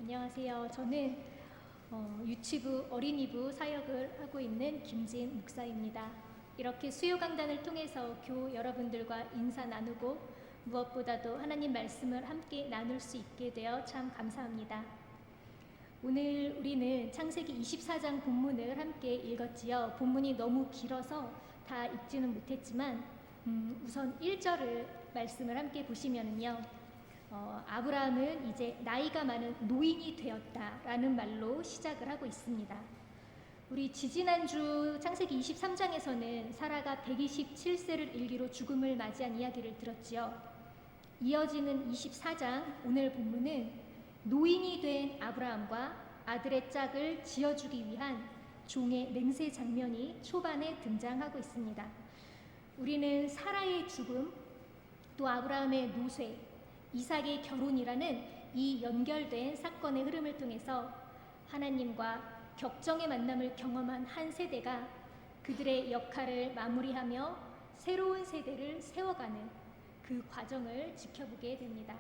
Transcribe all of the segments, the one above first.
안녕하세요. 저는 유치부 어린이부 사역을 하고 있는 김진 목사입니다. 이렇게 수요 강단을 통해서 교우 여러분들과 인사 나누고 무엇보다도 하나님 말씀을 함께 나눌 수 있게 되어 참 감사합니다. 오늘 우리는 창세기 24장 본문을 함께 읽었지요. 본문이 너무 길어서 다 읽지는 못했지만 우선 1절을 말씀을 함께 보시면은요. 아브라함은 이제 나이가 많은 노인이 되었다라는 말로 시작을 하고 있습니다. 우리 지지난주 창세기 23장에서는 사라가 127세를 일기로 죽음을 맞이한 이야기를 들었지요. 이어지는 24장 오늘 본문은 노인이 된 아브라함과 아들의 짝을 지어주기 위한 종의 맹세 장면이 초반에 등장하고 있습니다. 우리는 사라의 죽음, 또 아브라함의 노쇠, 이삭의 결혼이라는 이 연결된 사건의 흐름을 통해서 하나님과 격정의 만남을 경험한 한 세대가 그들의 역할을 마무리하며 새로운 세대를 세워가는 그 과정을 지켜보게 됩니다.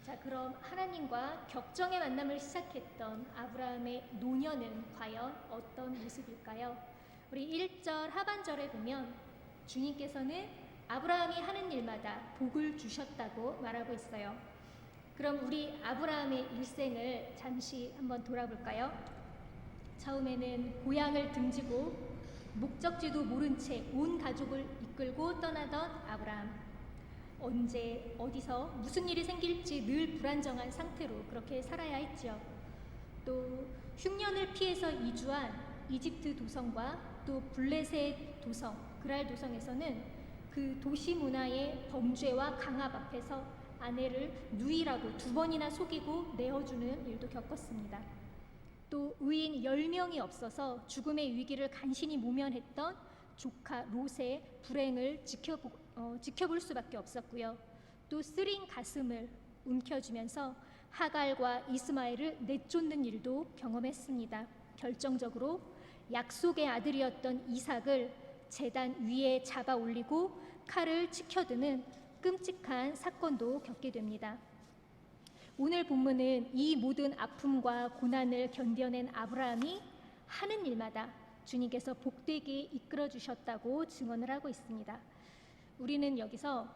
자, 그럼 하나님과 격정의 만남을 시작했던 아브라함의 노년은 과연 어떤 모습일까요? 우리 1절 하반절에 보면 주님께서는 아브라함이 하는 일마다 복을 주셨다고 말하고 있어요. 그럼 우리 아브라함의 일생을 잠시 한번 돌아볼까요? 처음에는 고향을 등지고 목적지도 모른 채 온 가족을 이끌고 떠나던 아브라함. 언제 어디서 무슨 일이 생길지 늘 불안정한 상태로 그렇게 살아야 했죠. 또 흉년을 피해서 이주한 이집트 도성과 또 블레셋 도성, 그랄 도성에서는 그 도시 문화의 범죄와 강압 앞에서 아내를 누이라고 2번이나 속이고 내어주는 일도 겪었습니다. 또 의인 10명이 없어서 죽음의 위기를 간신히 모면했던 조카 롯의 불행을 지켜볼 수밖에 없었고요. 또 쓰린 가슴을 움켜쥐면서 하갈과 이스마엘을 내쫓는 일도 경험했습니다. 결정적으로 약속의 아들이었던 이삭을 제단 위에 잡아 올리고 칼을 치켜드는 끔찍한 사건도 겪게 됩니다. 오늘 본문은 이 모든 아픔과 고난을 견뎌낸 아브라함이 하는 일마다 주님께서 복되게 이끌어 주셨다고 증언을 하고 있습니다. 우리는 여기서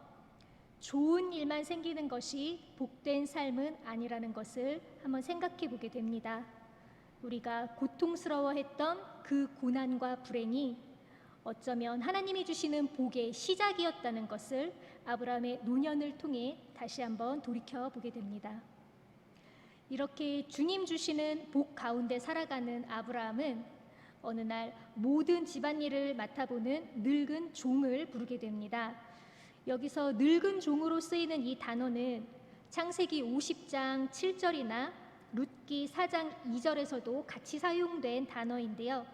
좋은 일만 생기는 것이 복된 삶은 아니라는 것을 한번 생각해 보게 됩니다. 우리가 고통스러워했던 그 고난과 불행이 어쩌면 하나님이 주시는 복의 시작이었다는 것을 아브라함의 노년을 통해 다시 한번 돌이켜 보게 됩니다. 이렇게 주님 주시는 복 가운데 살아가는 아브라함은 어느 날 모든 집안일을 맡아보는 늙은 종을 부르게 됩니다. 여기서 늙은 종으로 쓰이는 이 단어는 창세기 50장 7절이나 룻기 4장 2절에서도 같이 사용된 단어인데요.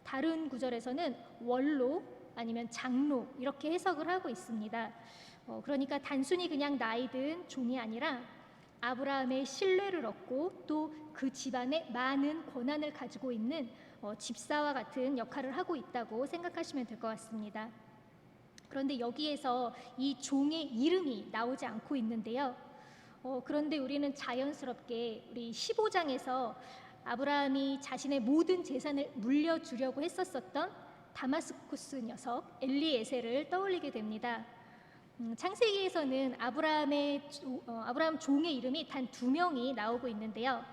다른 구절에서는 원로 아니면 장로 이렇게 해석을 하고 있습니다. 그러니까 단순히 그냥 나이든 종이 아니라 아브라함의 신뢰를 얻고 또 그 집안에 많은 권한을 가지고 있는 집사와 같은 역할을 하고 있다고 생각하시면 될 것 같습니다. 그런데 여기에서 이 종의 이름이 나오지 않고 있는데요. 그런데 우리는 자연스럽게 우리 15장에서 아브라함이 자신의 모든 재산을 물려주려고 했었던 다마스쿠스 녀석 엘리에셀을 떠올리게 됩니다. 창세기에서는 아브라함 종의 이름이 단 2명이 나오고 있는데요.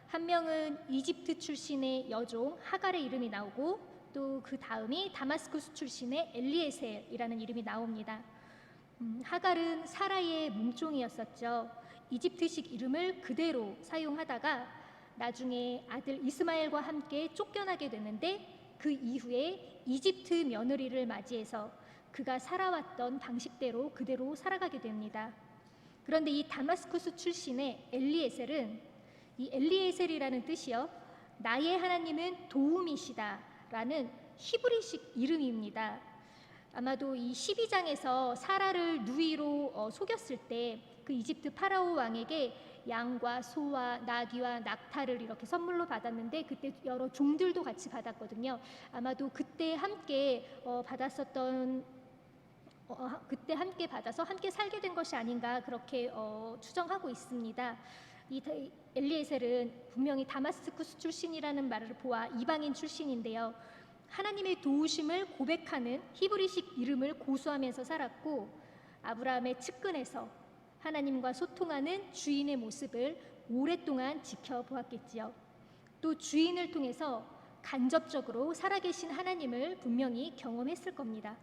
한 명은 이집트 출신의 여종 하갈의 이름이 나오고 또 그 다음이 다마스쿠스 출신의 엘리에셀이라는 이름이 나옵니다. 하갈은 사라의 몸종이었었죠. 이집트식 이름을 그대로 사용하다가 나중에 아들 이스마엘과 함께 쫓겨나게 되는데 그 이후에 이집트 며느리를 맞이해서 그가 살아왔던 방식대로 그대로 살아가게 됩니다. 그런데 이 다마스쿠스 출신의 엘리에셀은 이 엘리에셀이라는 뜻이요, 나의 하나님은 도움이시다 라는 히브리식 이름입니다. 아마도 이 12장에서 사라를 누이로 속였을 때 그 이집트 파라오 왕에게 양과 소와 나귀와 낙타를 이렇게 선물로 받았는데 그때 여러 종들도 같이 받았거든요. 아마도 그때 함께 받아서 함께 살게 된 것이 아닌가 그렇게 추정하고 있습니다. 엘리에셀은 분명히 다마스쿠스 출신이라는 말을 보아 이방인 출신인데요. 하나님의 도우심을 고백하는 히브리식 이름을 고수하면서 살았고, 아브라함의 측근에서 하나님과 소통하는 주인의 모습을 오랫동안 지켜보았겠지요. 또 주인을 통해서 간접적으로 살아계신 하나님을 분명히 경험했을 겁니다.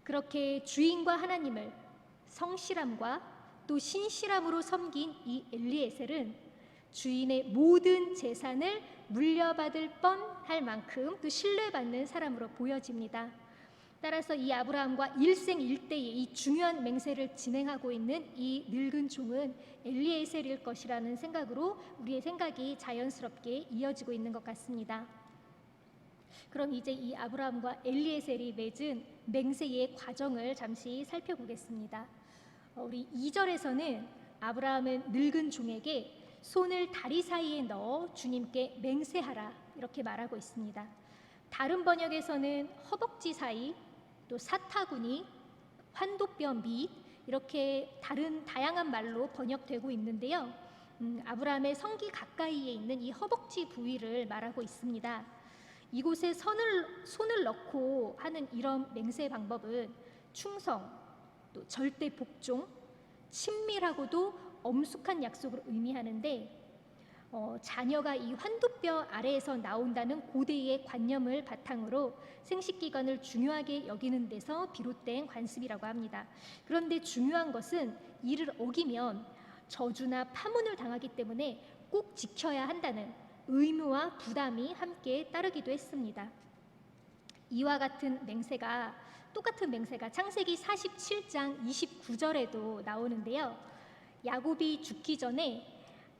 그렇게 주인과 하나님을 성실함과 또 신실함으로 섬긴 이 엘리에셀은 주인의 모든 재산을 물려받을 뻔할 만큼 또 신뢰받는 사람으로 보여집니다. 따라서 이 아브라함과 일생일대의 이 중요한 맹세를 진행하고 있는 이 늙은 종은 엘리에셀일 것이라는 생각으로 우리의 생각이 자연스럽게 이어지고 있는 것 같습니다. 그럼 이제 이 아브라함과 엘리에셀이 맺은 맹세의 과정을 잠시 살펴보겠습니다. 우리 2절에서는 아브라함은 늙은 종에게 손을 다리 사이에 넣어 주님께 맹세하라 이렇게 말하고 있습니다. 다른 번역에서는 허벅지 사이, 또 사타구니, 환도뼈 밑 이렇게 다양한 말로 번역되고 있는데요. 아브라함의 성기 가까이에 있는 이 허벅지 부위를 말하고 있습니다. 이곳에 손을 넣고 하는 이런 맹세 방법은 충성, 또 절대 복종, 친밀하고도 엄숙한 약속을 의미하는데, 자녀가 이 환도뼈 아래에서 나온다는 고대의 관념을 바탕으로 생식기관을 중요하게 여기는 데서 비롯된 관습이라고 합니다. 그런데 중요한 것은 이를 어기면 저주나 파문을 당하기 때문에 꼭 지켜야 한다는 의무와 부담이 함께 따르기도 했습니다. 이와 같은 맹세가 똑같은 맹세가 창세기 47장 29절에도 나오는데요. 야곱이 죽기 전에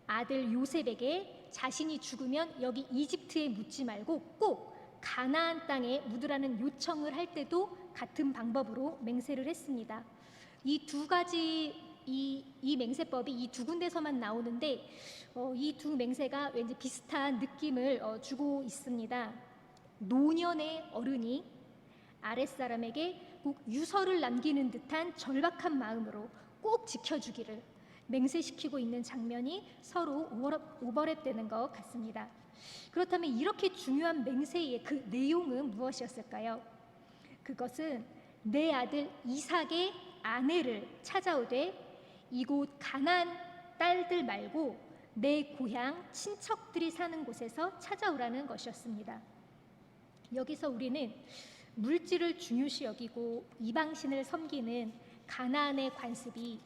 아들 요셉에게 자신이 죽으면 여기 이집트에 묻지 말고 꼭 가나안 땅에 묻으라는 요청을 할 때도 같은 방법으로 맹세를 했습니다. 이 두 가지 이 맹세법이 이 두 군데서만 나오는데 이 두 맹세가 왠지 비슷한 느낌을 주고 있습니다. 노년의 어른이 아랫사람에게 꼭 유서를 남기는 듯한 절박한 마음으로 꼭 지켜주기를 맹세시키고 있는 장면이 서로 오버랩되는 것 같습니다. 그렇다면 이렇게 중요한 맹세의 그 내용은 무엇이었을까요? 그것은 내 아들 이삭의 아내를 찾아오되 이곳 가나안 딸들 말고 내 고향 친척들이 사는 곳에서 찾아오라는 것이었습니다. 여기서 우리는 물질을 중요시 여기고 이방신을 섬기는 가나안의 관습이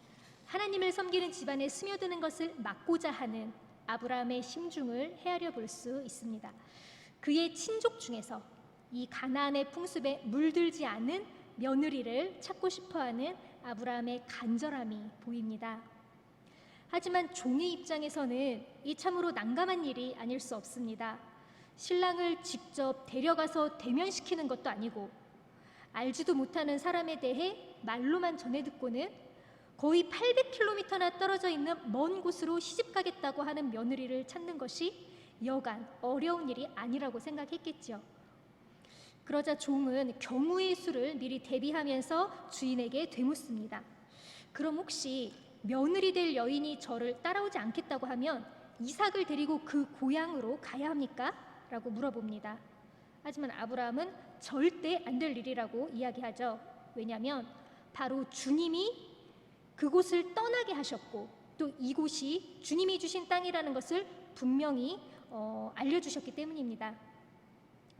하나님을 섬기는 집안에 스며드는 것을 막고자 하는 아브라함의 심중을 헤아려 볼 수 있습니다. 그의 친족 중에서 이 가나안의 풍습에 물들지 않은 며느리를 찾고 싶어하는 아브라함의 간절함이 보입니다. 하지만 종의 입장에서는 이 참으로 난감한 일이 아닐 수 없습니다. 신랑을 직접 데려가서 대면시키는 것도 아니고 알지도 못하는 사람에 대해 말로만 전해 듣고는 거의 800km나 떨어져 있는 먼 곳으로 시집가겠다고 하는 며느리를 찾는 것이 여간 어려운 일이 아니라고 생각했겠죠. 그러자 종은 경우의 수를 미리 대비하면서 주인에게 되묻습니다. 그럼 혹시 며느리 될 여인이 저를 따라오지 않겠다고 하면 이삭을 데리고 그 고향으로 가야 합니까? 라고 물어봅니다. 하지만 아브라함은 절대 안 될 일이라고 이야기하죠. 왜냐하면 바로 주님이 그곳을 떠나게 하셨고 또 이곳이 주님이 주신 땅이라는 것을 분명히 알려주셨기 때문입니다.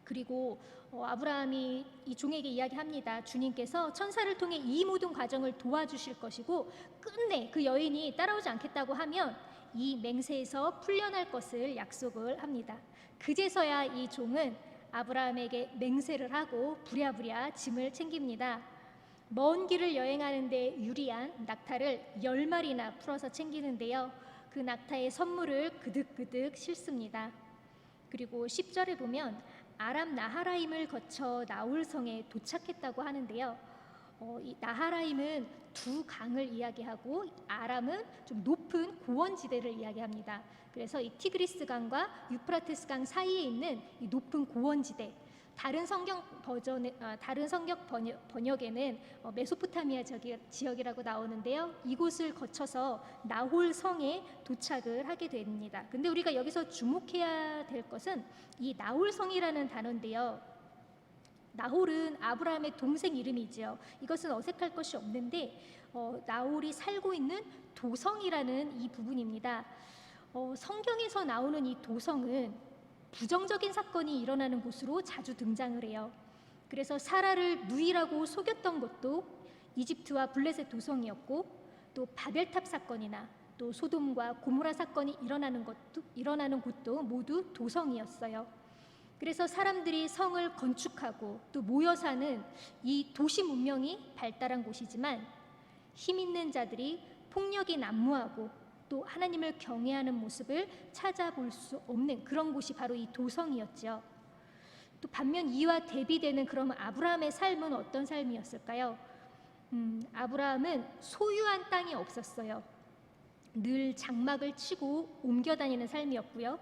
그리고 아브라함이 이 종에게 이야기합니다. 주님께서 천사를 통해 이 모든 과정을 도와주실 것이고 끝내 그 여인이 따라오지 않겠다고 하면 이 맹세에서 풀려날 것을 약속을 합니다. 그제서야 이 종은 아브라함에게 맹세를 하고 부랴부랴 짐을 챙깁니다. 먼 길을 여행하는 데 유리한 낙타를 10마리나 풀어서 챙기는데요. 그 낙타에 선물을 그득그득 싣습니다. 그리고 10절에 보면 아람 나하라임을 거쳐 나홀성에 도착했다고 하는데요. 이 나하라임은 두 강을 이야기하고 아람은 좀 높은 고원지대를 이야기합니다. 그래서 이 티그리스 강과 유프라테스 강 사이에 있는 이 높은 고원지대, 다른 성경 번역에는 메소포타미아 지역이라고 나오는데요. 이곳을 거쳐서 나홀 성에 도착을 하게 됩니다. 근데 우리가 여기서 주목해야 될 것은 이 나홀 성이라는 단어인데요. 나홀은 아브라함의 동생 이름이지요. 이것은 어색할 것이 없는데 나홀이 살고 있는 도성이라는 이 부분입니다. 성경에서 나오는 이 도성은 부정적인 사건이 일어나는 곳으로 자주 등장을 해요. 그래서 사라를 누이라고 속였던 것도 이집트와 블레셋 도성이었고, 또 바벨탑 사건이나 또 소돔과 고모라 사건이 일어나는 곳도 모두 도성이었어요. 그래서 사람들이 성을 건축하고 또 모여 사는 이 도시 문명이 발달한 곳이지만, 힘 있는 자들이 폭력이 난무하고 또 하나님을 경외하는 모습을 찾아볼 수 없는 그런 곳이 바로 이 도성이었죠. 또 반면 이와 대비되는 그럼 아브라함의 삶은 어떤 삶이었을까요? 아브라함은 소유한 땅이 없었어요. 늘 장막을 치고 옮겨 다니는 삶이었고요.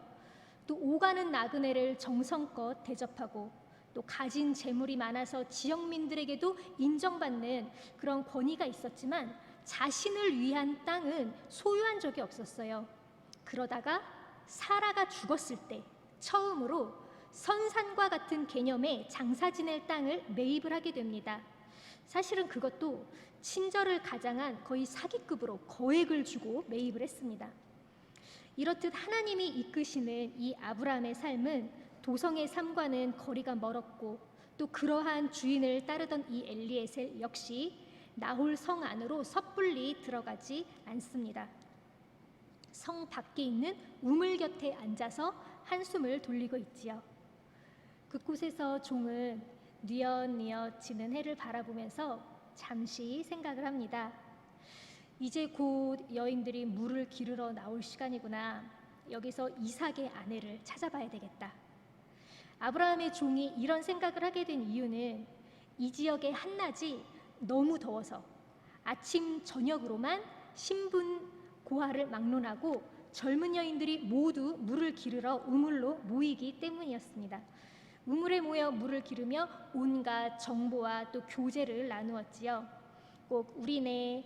또 오가는 나그네를 정성껏 대접하고 또 가진 재물이 많아서 지역민들에게도 인정받는 그런 권위가 있었지만 자신을 위한 땅은 소유한 적이 없었어요. 그러다가 사라가 죽었을 때 처음으로 선산과 같은 개념의 장사 지낼 땅을 매입을 하게 됩니다. 사실은 그것도 친절을 가장한 거의 사기급으로 거액을 주고 매입을 했습니다. 이렇듯 하나님이 이끄시는 이 아브라함의 삶은 도성의 삶과는 거리가 멀었고, 또 그러한 주인을 따르던 이 엘리에셀 역시 나홀 성 안으로 섣불리 들어가지 않습니다. 성 밖에 있는 우물 곁에 앉아서 한숨을 돌리고 있지요. 그곳에서 종은 뉘엿뉘엿 지는 해를 바라보면서 잠시 생각을 합니다. 이제 곧 여인들이 물을 기르러 나올 시간이구나. 여기서 이삭의 아내를 찾아봐야 되겠다. 아브라함의 종이 이런 생각을 하게 된 이유는 이 지역의 한낮이 너무 더워서 아침 저녁으로만 신분 고하를 막론하고 젊은 여인들이 모두 물을 기르러 우물로 모이기 때문이었습니다. 우물에 모여 물을 기르며 온갖 정보와 또 교제를 나누었지요. 꼭 우리네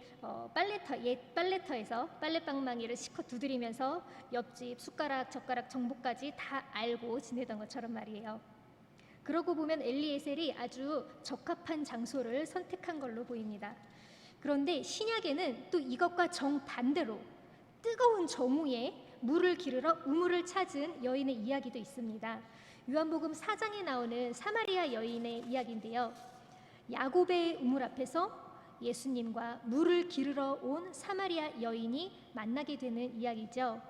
옛 빨래터에서 빨래방망이를 실컷 두드리면서 옆집 숟가락 젓가락 정보까지 다 알고 지내던 것처럼 말이에요. 그러고 보면 엘리에셀이 아주 적합한 장소를 선택한 걸로 보입니다. 그런데 신약에는 또 이것과 정반대로 뜨거운 정오에 물을 기르러 우물을 찾은 여인의 이야기도 있습니다. 요한복음 4장에 나오는 사마리아 여인의 이야기인데요. 야곱의 우물 앞에서 예수님과 물을 기르러 온 사마리아 여인이 만나게 되는 이야기죠.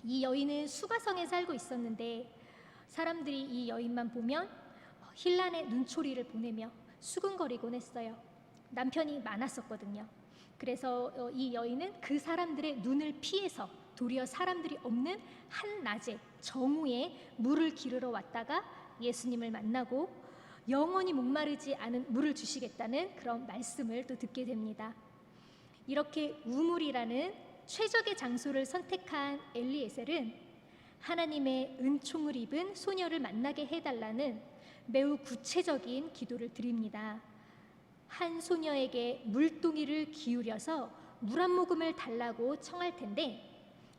이 여인은 수가성에 살고 있었는데 사람들이 이 여인만 보면 힐난의 눈초리를 보내며 수군거리곤 했어요. 남편이 많았었거든요. 그래서 이 여인은 그 사람들의 눈을 피해서 도리어 사람들이 없는 한낮에 정오에 물을 기르러 왔다가 예수님을 만나고 영원히 목마르지 않은 물을 주시겠다는 그런 말씀을 또 듣게 됩니다. 이렇게 우물이라는 최적의 장소를 선택한 엘리에셀은 하나님의 은총을 입은 소녀를 만나게 해달라는 매우 구체적인 기도를 드립니다. 한 소녀에게 물동이를 기울여서 물 한 모금을 달라고 청할 텐데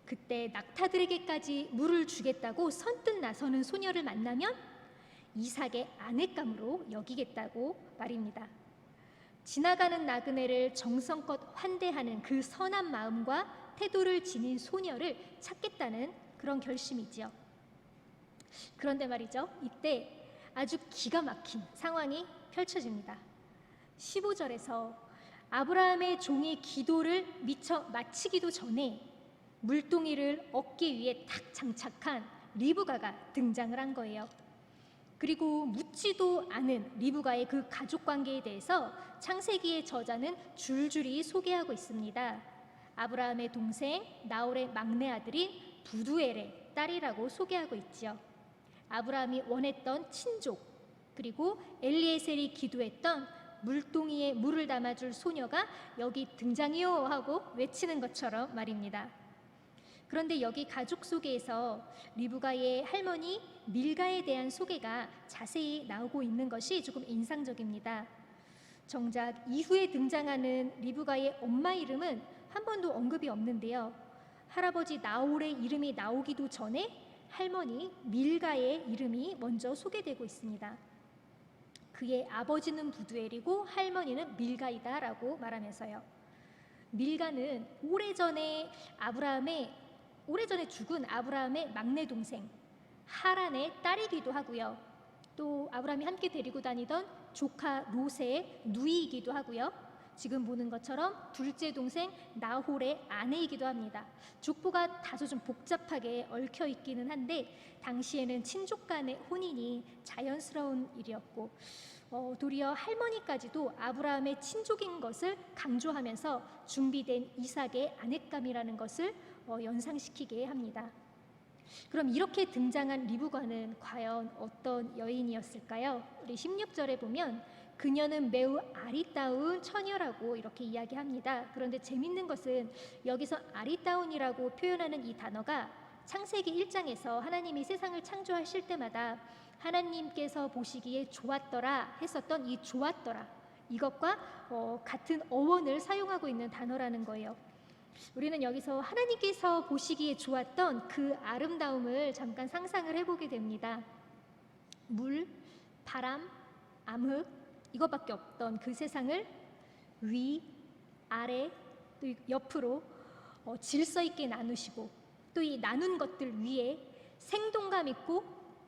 그때 낙타들에게까지 물을 주겠다고 선뜻 나서는 소녀를 만나면 이삭의 아내감으로 여기겠다고 말입니다. 지나가는 나그네를 정성껏 환대하는 그 선한 마음과 태도를 지닌 소녀를 찾겠다는 그런 결심이지요. 그런데 말이죠, 이때 아주 기가 막힌 상황이 펼쳐집니다. 15절에서 아브라함의 종이 기도를 미처 마치기도 전에 물동이를 어깨 위에 탁 장착한 리브가가 등장을 한 거예요. 그리고 묻지도 않은 리브가의 그 가족관계에 대해서 창세기의 저자는 줄줄이 소개하고 있습니다. 아브라함의 동생 나홀의 막내 아들인 부두엘의 딸이라고 소개하고 있지요. 아브라함이 원했던 친족, 그리고 엘리에셀이 기도했던 물동이에 물을 담아줄 소녀가 여기 등장이요 하고 외치는 것처럼 말입니다. 그런데 여기 가족 소개에서 리브가의 할머니 밀가에 대한 소개가 자세히 나오고 있는 것이 조금 인상적입니다. 정작 이후에 등장하는 리브가의 엄마 이름은 한 번도 언급이 없는데요. 할아버지 나홀의 이름이 나오기도 전에 할머니 밀가의 이름이 먼저 소개되고 있습니다. 그의 아버지는 부두엘이고 할머니는 밀가이다 라고 말하면서요. 밀가는 오래전에 죽은 아브라함의 막내 동생 하란의 딸이기도 하고요. 또 아브라함이 함께 데리고 다니던 조카 롯의 누이이기도 하고요. 지금 보는 것처럼 둘째 동생 나홀의 아내이기도 합니다. 족보가 다소 좀 복잡하게 얽혀 있기는 한데 당시에는 친족 간의 혼인이 자연스러운 일이었고 도리어 할머니까지도 아브라함의 친족인 것을 강조하면서 준비된 이삭의 아내감이라는 것을 연상시키게 합니다. 그럼 이렇게 등장한 리브가는 과연 어떤 여인이었을까요? 우리 16절에 보면 그녀는 매우 아리따운 처녀라고 이렇게 이야기합니다. 그런데 재밌는 것은 여기서 아리따운이라고 표현하는 이 단어가 창세기 1장에서 하나님이 세상을 창조하실 때마다 하나님께서 보시기에 좋았더라 했었던 이 좋았더라, 이것과 같은 어원을 사용하고 있는 단어라는 거예요. 우리는 여기서 하나님께서 보시기에 좋았던 그 아름다움을 잠깐 상상을 해보게 됩니다. 물, 바람, 암흑, 이것밖에 없던 그 세상을 위, 아래, 또 옆으로 질서 있게 나누시고 또 이 나눈 것들 위에 생동감 있고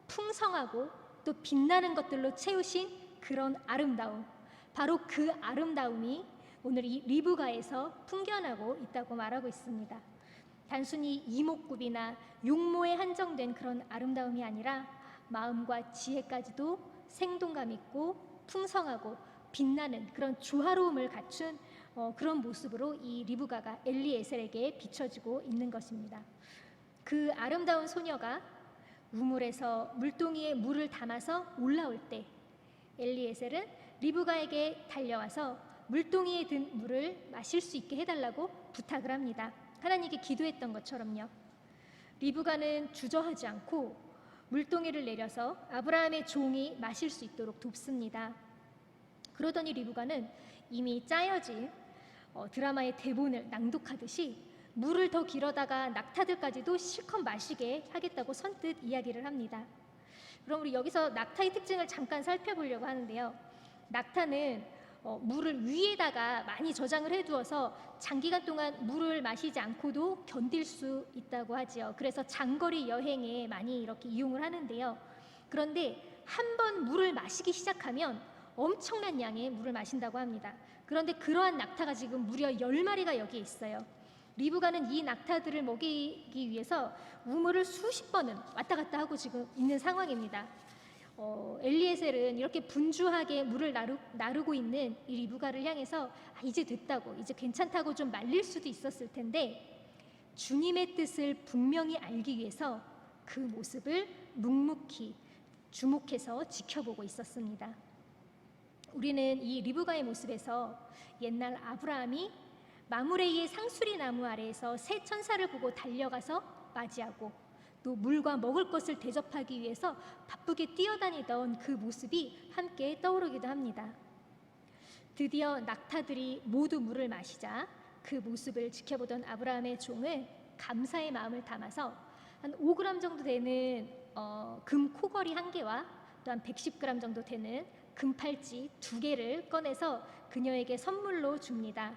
풍성하고 또 빛나는 것들로 채우신 그런 아름다움, 바로 그 아름다움이 오늘 이 리브가에서 풍겨나고 있다고 말하고 있습니다. 단순히 이목구비나 용모에 한정된 그런 아름다움이 아니라 마음과 지혜까지도 생동감 있고 풍성하고 빛나는 그런 조화로움을 갖춘 그런 모습으로 이 리브가가 엘리에셀에게 비춰지고 있는 것입니다. 그 아름다운 소녀가 우물에서 물동이에 물을 담아서 올라올 때 엘리에셀은 리브가에게 달려와서 물동이에 든 물을 마실 수 있게 해달라고 부탁을 합니다. 하나님께 기도했던 것처럼요. 리브가는 주저하지 않고 물동이를 내려서 아브라함의 종이 마실 수 있도록 돕습니다. 그러더니 리브가는 이미 짜여진 드라마의 대본을 낭독하듯이 물을 더 길어다가 낙타들까지도 실컷 마시게 하겠다고 선뜻 이야기를 합니다. 그럼 우리 여기서 낙타의 특징을 잠깐 살펴보려고 하는데요. 낙타는 물을 위에다가 많이 저장을 해두어서 장기간 동안 물을 마시지 않고도 견딜 수 있다고 하지요. 그래서 장거리 여행에 많이 이렇게 이용을 하는데요. 그런데 한 번 물을 마시기 시작하면 엄청난 양의 물을 마신다고 합니다. 그런데 그러한 낙타가 지금 무려 10마리가 여기에 있어요. 리브가는 이 낙타들을 먹이기 위해서 우물을 수십 번은 왔다 갔다 하고 지금 있는 상황입니다. 엘리에셀은 이렇게 분주하게 물을 나르고 있는 이 리브가를 향해서 이제 됐다고, 이제 괜찮다고 좀 말릴 수도 있었을 텐데 주님의 뜻을 분명히 알기 위해서 그 모습을 묵묵히 주목해서 지켜보고 있었습니다. 우리는 이 리브가의 모습에서 옛날 아브라함이 마므레의 상수리 나무 아래에서 새 천사를 보고 달려가서 맞이하고 또 물과 먹을 것을 대접하기 위해서 바쁘게 뛰어다니던 그 모습이 함께 떠오르기도 합니다. 드디어 낙타들이 모두 물을 마시자 그 모습을 지켜보던 아브라함의 종은 감사의 마음을 담아서 한 5g 정도 되는 금 코걸이 1개와 또한 110g 정도 되는 금팔찌 2개를 꺼내서 그녀에게 선물로 줍니다.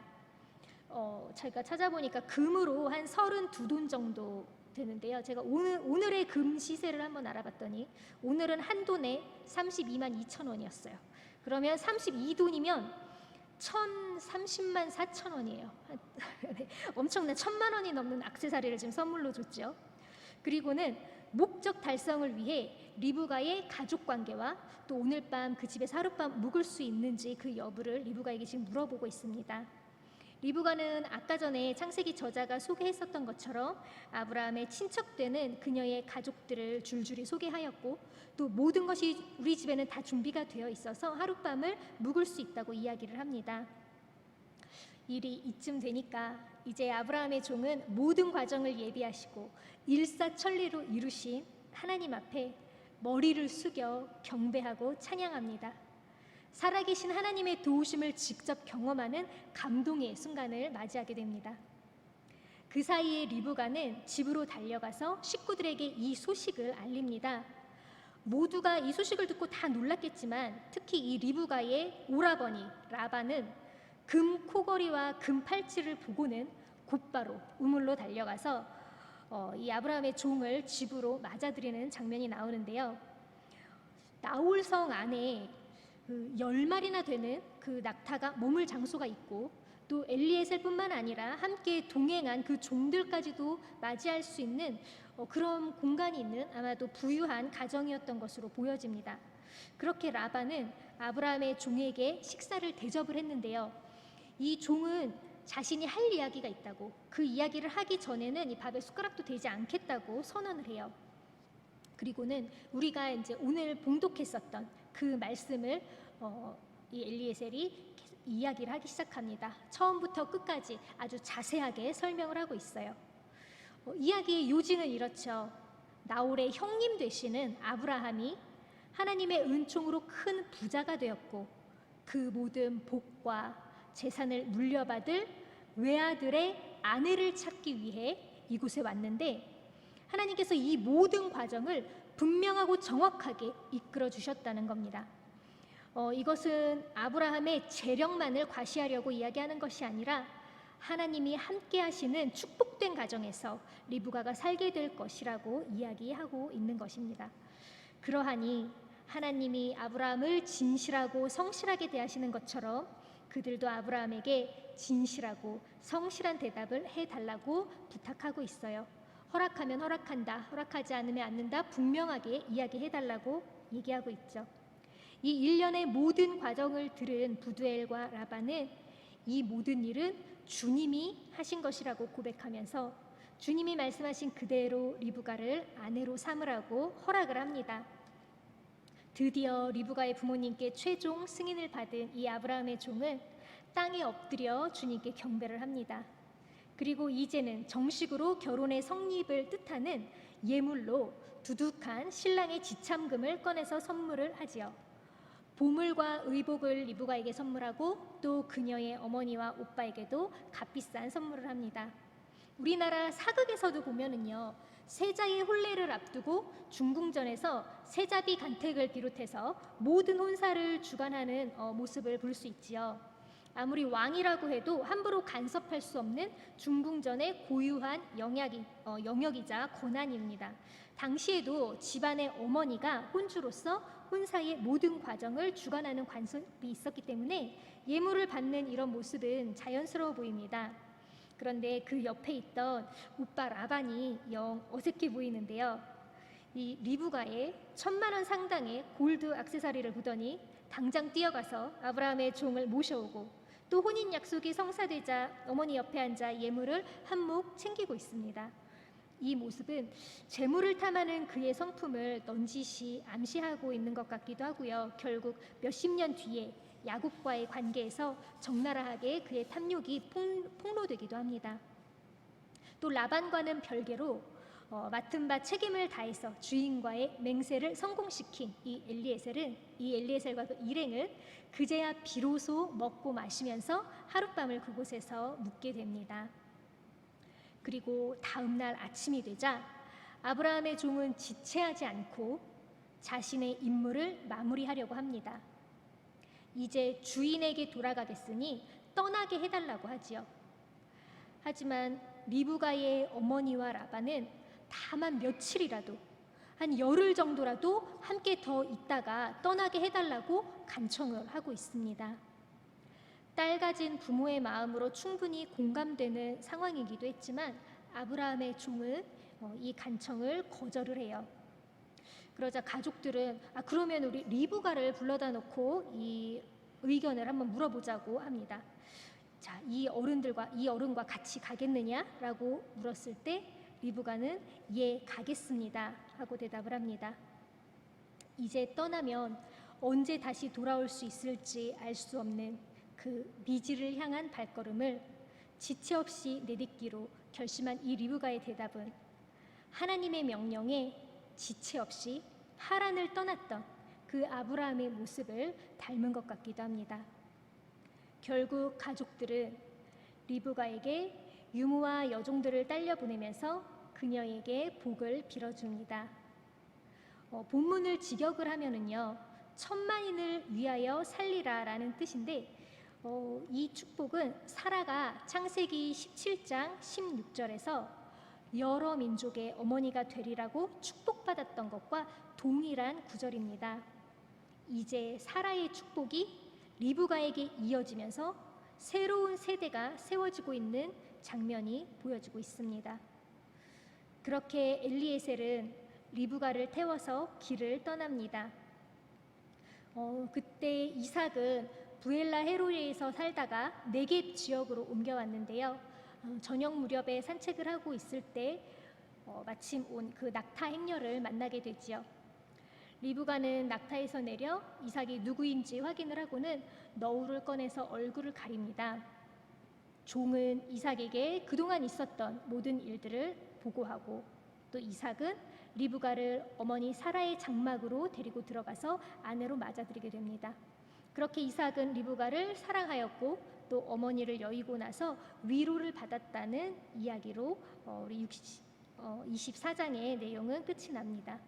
제가 찾아보니까 금으로 한 32돈 정도 되는데요. 제가 오늘의 금 시세를 한번 알아봤더니 오늘은 한 돈에 32만 2천 원이었어요. 그러면 32돈이면 1,030만 4천 원이에요. 엄청난 1,000만 원이 넘는 액세서리를 지금 선물로 줬죠. 그리고는 목적 달성을 위해 리브가의 가족 관계와 또 오늘 밤 그 집에서 하룻밤 묵을 수 있는지 그 여부를 리브가에게 지금 물어보고 있습니다. 리브가는 아까 전에 창세기 저자가 소개했었던 것처럼 아브라함의 친척되는 그녀의 가족들을 줄줄이 소개하였고 또 모든 것이 우리 집에는 다 준비가 되어 있어서 하룻밤을 묵을 수 있다고 이야기를 합니다. 일이 이쯤 되니까 이제 아브라함의 종은 모든 과정을 예비하시고 일사천리로 이루신 하나님 앞에 머리를 숙여 경배하고 찬양합니다. 살아계신 하나님의 도우심을 직접 경험하는 감동의 순간을 맞이하게 됩니다. 그 사이에 리브가는 집으로 달려가서 식구들에게 이 소식을 알립니다. 모두가 이 소식을 듣고 다 놀랐겠지만 특히 이 리브가의 오라버니 라반은 금 코걸이와 금 팔찌를 보고는 곧바로 우물로 달려가서 이 아브라함의 종을 집으로 맞아들이는 장면이 나오는데요. 나홀성 안에 10마리나 되는 그 낙타가 머물 장소가 있고 또 엘리에셀뿐만 아니라 함께 동행한 그 종들까지도 맞이할 수 있는 그런 공간이 있는 아마도 부유한 가정이었던 것으로 보여집니다. 그렇게 라반은 아브라함의 종에게 식사를 대접을 했는데요. 이 종은 자신이 할 이야기가 있다고, 그 이야기를 하기 전에는 이 밥에 숟가락도 대지 않겠다고 선언을 해요. 그리고는 우리가 이제 오늘 봉독했었던 그 말씀을 이 엘리에셀이 이야기를 하기 시작합니다. 처음부터 끝까지 아주 자세하게 설명을 하고 있어요. 이야기의 요지는 이렇죠. 나홀의 형님 되시는 아브라함이 하나님의 은총으로 큰 부자가 되었고 그 모든 복과 재산을 물려받을 외아들의 아내를 찾기 위해 이곳에 왔는데 하나님께서 이 모든 과정을 분명하고 정확하게 이끌어 주셨다는 겁니다. 이것은 아브라함의 재력만을 과시하려고 이야기하는 것이 아니라 하나님이 함께 하시는 축복된 가정에서 리브가가 살게 될 것이라고 이야기하고 있는 것입니다. 그러하니 하나님이 아브라함을 진실하고 성실하게 대하시는 것처럼 그들도 아브라함에게 진실하고 성실한 대답을 해달라고 부탁하고 있어요. 허락하면 허락한다, 허락하지 않으면 않는다 분명하게 이야기해달라고 얘기하고 있죠. 이 일련의 모든 과정을 들은 부두엘과 라반은 이 모든 일은 주님이 하신 것이라고 고백하면서 주님이 말씀하신 그대로 리브가를 아내로 삼으라고 허락을 합니다. 드디어 리브가의 부모님께 최종 승인을 받은 이 아브라함의 종은 땅에 엎드려 주님께 경배를 합니다. 그리고 이제는 정식으로 결혼의 성립을 뜻하는 예물로 두둑한 신랑의 지참금을 꺼내서 선물을 하지요. 보물과 의복을 리브가에게 선물하고 또 그녀의 어머니와 오빠에게도 값비싼 선물을 합니다. 우리나라 사극에서도 보면은요, 세자의 혼례를 앞두고 중궁전에서 세자비 간택을 비롯해서 모든 혼사를 주관하는 모습을 볼 수 있지요. 아무리 왕이라고 해도 함부로 간섭할 수 없는 중궁전의 고유한 영역이자 권한입니다. 당시에도 집안의 어머니가 혼주로서 혼사의 모든 과정을 주관하는 관습이 있었기 때문에 예물을 받는 이런 모습은 자연스러워 보입니다. 그런데 그 옆에 있던 오빠 라반이 영 어색해 보이는데요. 이 리브가의 1,000만 원 상당의 골드 액세서리를 보더니 당장 뛰어가서 아브라함의 종을 모셔오고 또 혼인 약속이 성사되자 어머니 옆에 앉아 예물을 한몫 챙기고 있습니다. 이 모습은 재물을 탐하는 그의 성품을 넌지시 암시하고 있는 것 같기도 하고요. 결국 몇십 년 뒤에 야곱과의 관계에서 적나라하게 그의 탐욕이 폭로되기도 합니다. 또 라반과는 별개로 맡은 바 책임을 다해서 주인과의 맹세를 성공시킨 이 엘리에셀과 그 일행은 그제야 비로소 먹고 마시면서 하룻밤을 그곳에서 묵게 됩니다. 그리고 다음 날 아침이 되자 아브라함의 종은 지체하지 않고 자신의 임무를 마무리하려고 합니다. 이제 주인에게 돌아가겠으니 떠나게 해달라고 하지요. 하지만 리브가의 어머니와 라반은 다만 며칠이라도 한 열흘 정도라도 함께 더 있다가 떠나게 해달라고 간청을 하고 있습니다. 딸 가진 부모의 마음으로 충분히 공감되는 상황이기도 했지만 아브라함의 종은 이 간청을 거절을 해요. 그러자 가족들은 그러면 우리 리브가를 불러다 놓고 이 의견을 한번 물어보자고 합니다. 자, 이 어른과 같이 가겠느냐라고 물었을 때 리브가는 예, 가겠습니다 하고 대답을 합니다. 이제 떠나면 언제 다시 돌아올 수 있을지 알 수 없는 그 미지를 향한 발걸음을 지체 없이 내딛기로 결심한 이 리브가의 대답은 하나님의 명령에 지체 없이 하란을 떠났던 그 아브라함의 모습을 닮은 것 같기도 합니다. 결국 가족들은 리브가에게 유모와 여종들을 딸려보내면서 그녀에게 복을 빌어줍니다. 본문을 직역을 하면은요, 천만인을 위하여 살리라라는 뜻인데, 이 축복은 사라가 창세기 17장 16절에서 여러 민족의 어머니가 되리라고 축복받았던 것과 동일한 구절입니다. 이제 사라의 축복이 리브가에게 이어지면서 새로운 세대가 세워지고 있는 장면이 보여지고 있습니다. 그렇게 엘리에셀은 리브가를 태워서 길을 떠납니다. 그때 이삭은 부엘라 헤로리에서 살다가 네겝 지역으로 옮겨왔는데요. 저녁 무렵에 산책을 하고 있을 때 마침 온 그 낙타 행녀를 만나게 되지요. 리브가는 낙타에서 내려 이삭이 누구인지 확인을 하고는 너울을 꺼내서 얼굴을 가립니다. 종은 이삭에게 그동안 있었던 모든 일들을 보고하고 또 이삭은 리브가를 어머니 사라의 장막으로 데리고 들어가서 아내로 맞아들이게 됩니다. 그렇게 이삭은 리브가를 사랑하였고 또 어머니를 여의고 나서 위로를 받았다는 이야기로 우리 24장의 내용은 끝이 납니다.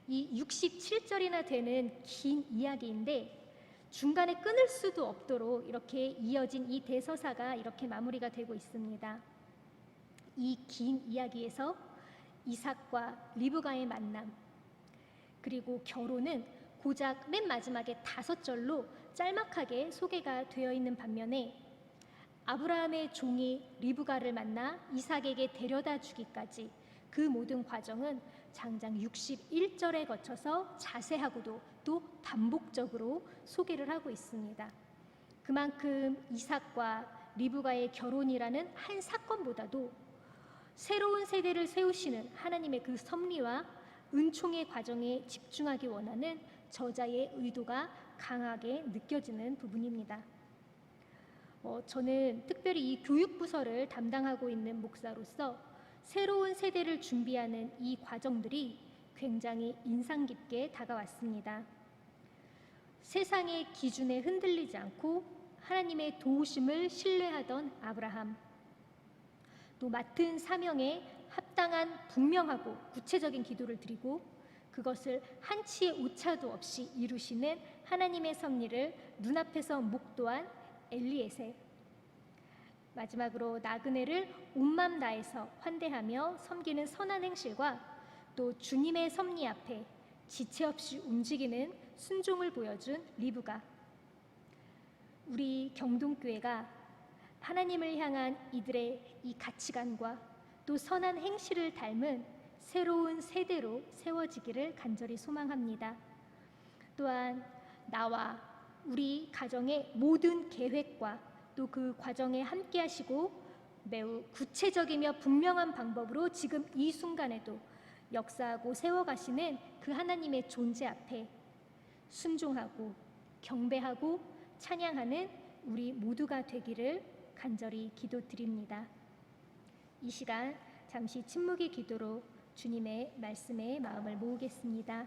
이 67절이나 되는 긴 이야기인데 중간에 끊을 수도 없도록 이렇게 이어진 이 대서사가 이렇게 마무리가 되고 있습니다. 이 긴 이야기에서 이삭과 리브가의 만남 그리고 결혼은 고작 맨 마지막에 5절로 짤막하게 소개가 되어 있는 반면에 아브라함의 종이 리브가를 만나 이삭에게 데려다 주기까지 그 모든 과정은 장장 61절에 거쳐서 자세하고도 또 반복적으로 소개를 하고 있습니다. 그만큼 이삭과 리브가의 결혼이라는 한 사건보다도 새로운 세대를 세우시는 하나님의 그 섭리와 은총의 과정에 집중하기 원하는 저자의 의도가 강하게 느껴지는 부분입니다. 저는 특별히 이 교육부서를 담당하고 있는 목사로서 새로운 세대를 준비하는 이 과정들이 굉장히 인상 깊게 다가왔습니다. 세상의 기준에 흔들리지 않고 하나님의 도우심을 신뢰하던 아브라함, 또 맡은 사명에 합당한 분명하고 구체적인 기도를 드리고 그것을 한치의 오차도 없이 이루시는 하나님의 섭리를 눈앞에서 목도한 엘리에셀, 마지막으로 나그네를 온 맘 다해서 환대하며 섬기는 선한 행실과 또 주님의 섭리 앞에 지체 없이 움직이는 순종을 보여준 리브가, 우리 경동교회가 하나님을 향한 이들의 이 가치관과 또 선한 행실을 닮은 새로운 세대로 세워지기를 간절히 소망합니다. 또한 나와 우리 가정의 모든 계획과 또 그 과정에 함께 하시고 매우 구체적이며 분명한 방법으로 지금 이 순간에도 역사하고 세워가시는 그 하나님의 존재 앞에 순종하고 경배하고 찬양하는 우리 모두가 되기를 간절히 기도드립니다. 이 시간 잠시 침묵의 기도로 주님의 말씀에 마음을 모으겠습니다.